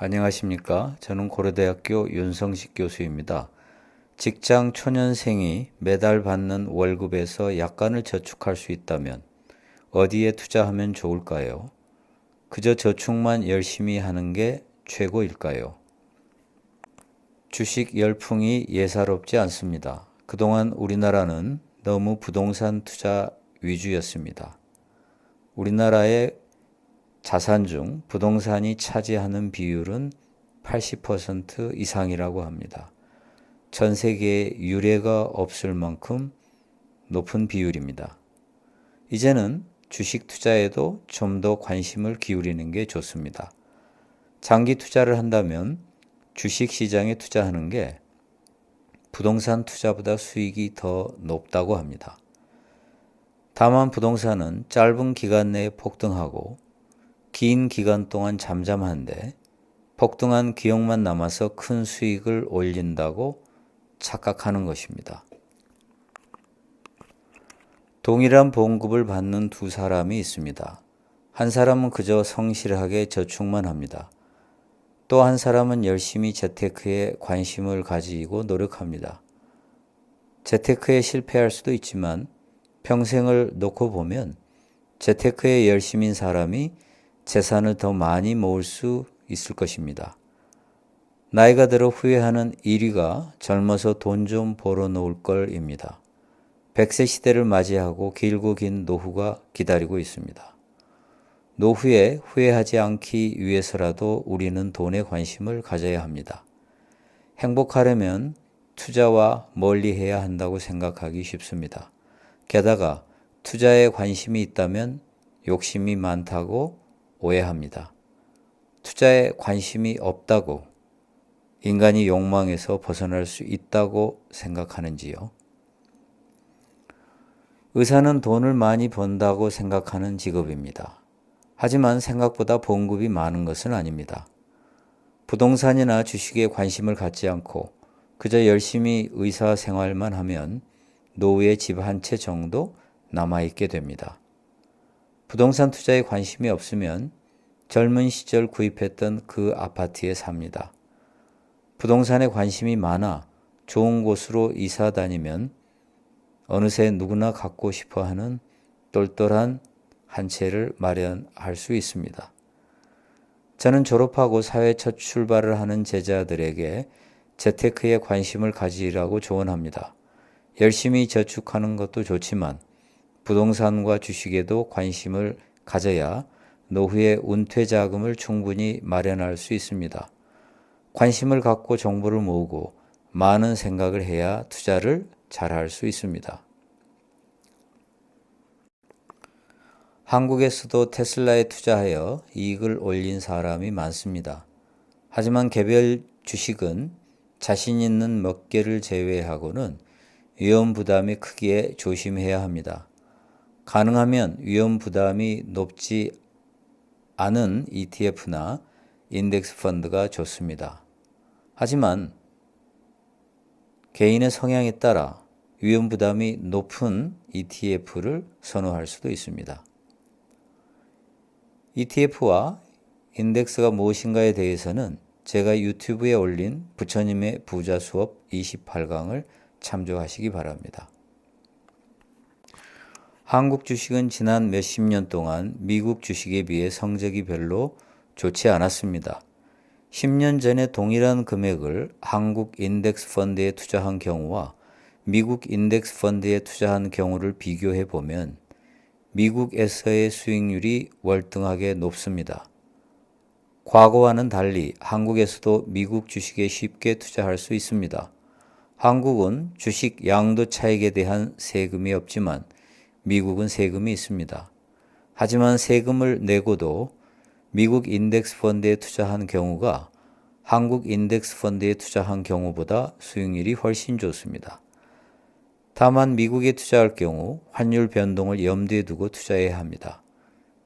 안녕하십니까? 저는 고려대학교 윤성식 교수입니다. 직장 초년생이 매달 받는 월급에서 약간을 저축할 수 있다면 어디에 투자하면 좋을까요? 그저 저축만 열심히 하는 게 최고일까요? 주식 열풍이 예사롭지 않습니다. 그동안 우리나라는 너무 부동산 투자 위주였습니다. 우리나라의 자산 중 부동산이 차지하는 비율은 80% 이상이라고 합니다. 전 세계에 유례가 없을 만큼 높은 비율입니다. 이제는 주식 투자에도 좀 더 관심을 기울이는 게 좋습니다. 장기 투자를 한다면 주식 시장에 투자하는 게 부동산 투자보다 수익이 더 높다고 합니다. 다만 부동산은 짧은 기간 내에 폭등하고 긴 기간 동안 잠잠한데 폭등한 기억만 남아서 큰 수익을 올린다고 착각하는 것입니다. 동일한 봉급을 받는 두 사람이 있습니다. 한 사람은 그저 성실하게 저축만 합니다. 또 한 사람은 열심히 재테크에 관심을 가지고 노력합니다. 재테크에 실패할 수도 있지만 평생을 놓고 보면 재테크에 열심인 사람이 재산을 더 많이 모을 수 있을 것입니다. 나이가 들어 후회하는 1위가 젊어서 돈 좀 벌어 놓을 걸입니다. 100세 시대를 맞이하고 길고 긴 노후가 기다리고 있습니다. 노후에 후회하지 않기 위해서라도 우리는 돈에 관심을 가져야 합니다. 행복하려면 투자와 멀리해야 한다고 생각하기 쉽습니다. 게다가 투자에 관심이 있다면 욕심이 많다고 오해합니다. 투자에 관심이 없다고 인간이 욕망에서 벗어날 수 있다고 생각하는지요? 의사는 돈을 많이 번다고 생각하는 직업입니다. 하지만 생각보다 봉급이 많은 것은 아닙니다. 부동산이나 주식에 관심을 갖지 않고 그저 열심히 의사 생활만 하면 노후에 집 한 채 정도 남아있게 됩니다. 부동산 투자에 관심이 없으면 젊은 시절 구입했던 그 아파트에 삽니다. 부동산에 관심이 많아 좋은 곳으로 이사 다니면 어느새 누구나 갖고 싶어 하는 똘똘한 한 채를 마련할 수 있습니다. 저는 졸업하고 사회 첫 출발을 하는 제자들에게 재테크에 관심을 가지라고 조언합니다. 열심히 저축하는 것도 좋지만 부동산과 주식에도 관심을 가져야 노후에 은퇴 자금을 충분히 마련할 수 있습니다. 관심을 갖고 정보를 모으고 많은 생각을 해야 투자를 잘할 수 있습니다. 한국에서도 테슬라에 투자하여 이익을 올린 사람이 많습니다. 하지만 개별 주식은 자신 있는 몇 개를 제외하고는 위험 부담이 크기에 조심해야 합니다. 가능하면 위험 부담이 높지 않은 ETF나 인덱스 펀드가 좋습니다. 하지만 개인의 성향에 따라 위험 부담이 높은 ETF를 선호할 수도 있습니다. ETF와 인덱스가 무엇인가에 대해서는 제가 유튜브에 올린 부처님의 부자 수업 28강을 참조하시기 바랍니다. 한국 주식은 지난 몇십 년 동안 미국 주식에 비해 성적이 별로 좋지 않았습니다. 10년 전에 동일한 금액을 한국 인덱스 펀드에 투자한 경우와 미국 인덱스 펀드에 투자한 경우를 비교해 보면 미국에서의 수익률이 월등하게 높습니다. 과거와는 달리 한국에서도 미국 주식에 쉽게 투자할 수 있습니다. 한국은 주식 양도 차익에 대한 세금이 없지만 미국은 세금이 있습니다. 하지만 세금을 내고도 미국 인덱스 펀드에 투자한 경우가 한국 인덱스 펀드에 투자한 경우보다 수익률이 훨씬 좋습니다. 다만 미국에 투자할 경우 환율 변동을 염두에 두고 투자해야 합니다.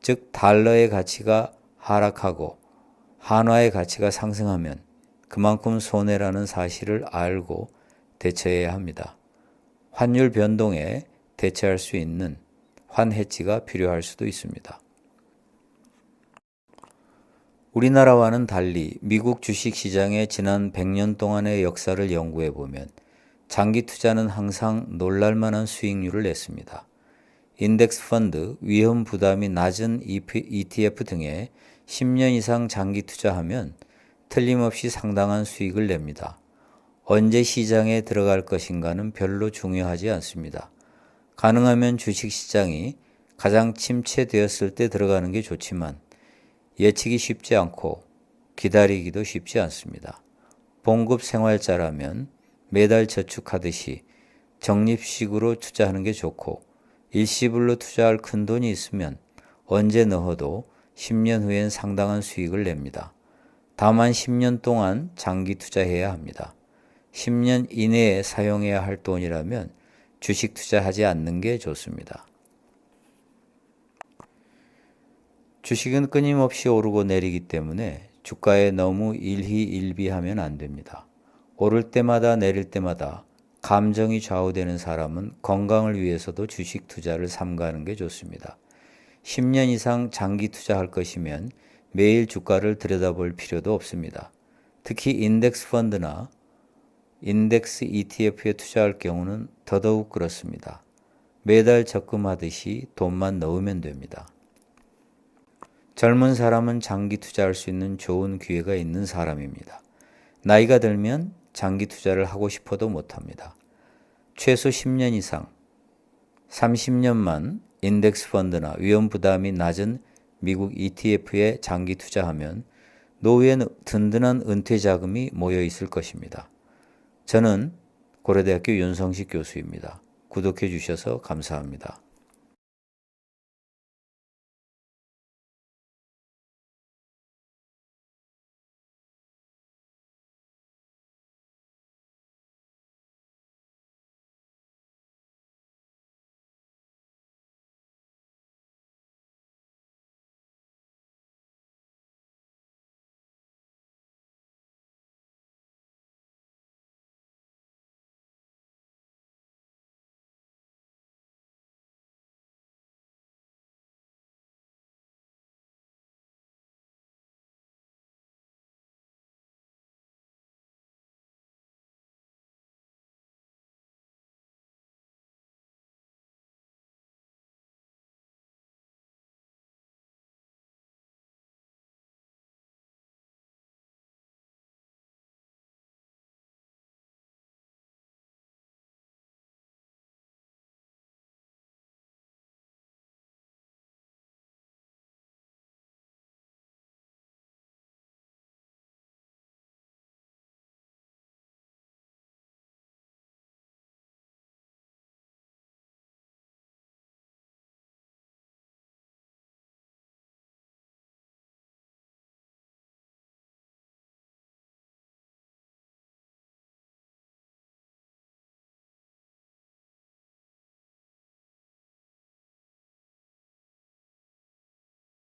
즉 달러의 가치가 하락하고 한화의 가치가 상승하면 그만큼 손해라는 사실을 알고 대처해야 합니다. 환율 변동에 대처할 수 있는 환해지가 필요할 수도 있습니다. 우리나라와는 달리 미국 주식시장의 지난 100년 동안의 역사를 연구해 보면 장기 투자는 항상 놀랄만한 수익률을 냈습니다. 인덱스 펀드, 위험 부담이 낮은 ETF 등에 10년 이상 장기 투자하면 틀림없이 상당한 수익을 냅니다. 언제 시장에 들어갈 것인가는 별로 중요하지 않습니다. 가능하면 주식시장이 가장 침체되었을 때 들어가는 게 좋지만 예측이 쉽지 않고 기다리기도 쉽지 않습니다. 봉급 생활자라면 매달 저축하듯이 적립식으로 투자하는 게 좋고 일시불로 투자할 큰 돈이 있으면 언제 넣어도 10년 후엔 상당한 수익을 냅니다. 다만 10년 동안 장기 투자해야 합니다. 10년 이내에 사용해야 할 돈이라면 주식 투자하지 않는 게 좋습니다. 주식은 끊임없이 오르고 내리기 때문에 주가에 너무 일희일비하면 안 됩니다. 오를 때마다 내릴 때마다 감정이 좌우되는 사람은 건강을 위해서도 주식 투자를 삼가는 게 좋습니다. 10년 이상 장기 투자할 것이면 매일 주가를 들여다볼 필요도 없습니다. 특히 인덱스 펀드나 인덱스 ETF에 투자할 경우는 더더욱 그렇습니다. 매달 적금하듯이 돈만 넣으면 됩니다. 젊은 사람은 장기 투자할 수 있는 좋은 기회가 있는 사람입니다. 나이가 들면 장기 투자를 하고 싶어도 못합니다. 최소 10년 이상, 30년만 인덱스 펀드나 위험 부담이 낮은 미국 ETF에 장기 투자하면 노후엔 든든한 은퇴 자금이 모여 있을 것입니다. 저는 고려대학교 윤성식 교수입니다. 구독해 주셔서 감사합니다.